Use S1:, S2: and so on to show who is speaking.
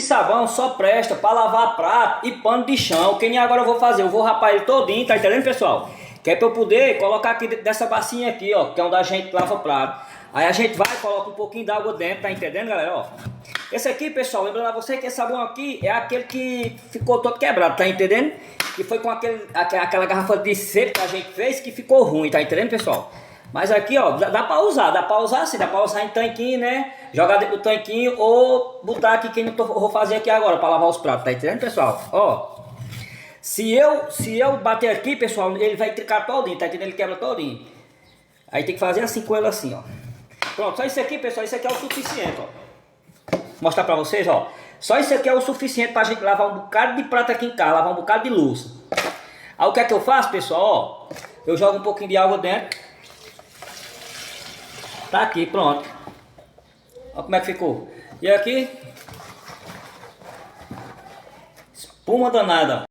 S1: sabão só presta para lavar prato e pano de chão. Que nem agora eu vou fazer, eu vou rapar ele todinho, tá entendendo, pessoal? Que é para eu poder colocar aqui dentro dessa bacinha aqui, ó, que é onde a gente lava prato. Aí a gente vai e coloca um pouquinho d'água dentro, tá entendendo, galera? Ó, esse aqui, pessoal, lembrando a você que esse sabão aqui é aquele que ficou todo quebrado, tá entendendo? Que foi com aquela garrafa de seco que a gente fez que ficou ruim, tá entendendo, pessoal? Mas aqui, ó, dá pra usar assim, dá pra usar em tanquinho, né? Jogar dentro do tanquinho ou botar aqui que eu vou fazer aqui agora pra lavar os pratos, tá entendendo, pessoal? Ó, se eu bater aqui, pessoal, ele vai tricar todinho, tá entendendo? Ele quebra todinho. Aí tem que fazer assim com ele assim, ó. Pronto, só isso aqui, pessoal, isso aqui é o suficiente, ó. Vou mostrar pra vocês, ó. Só isso aqui é o suficiente pra gente lavar um bocado de prato aqui em casa, lavar um bocado de louça. Aí o que é que eu faço, pessoal, ó? Eu jogo um pouquinho de água dentro. Tá aqui, pronto. Olha como é que ficou. E aqui, espuma danada.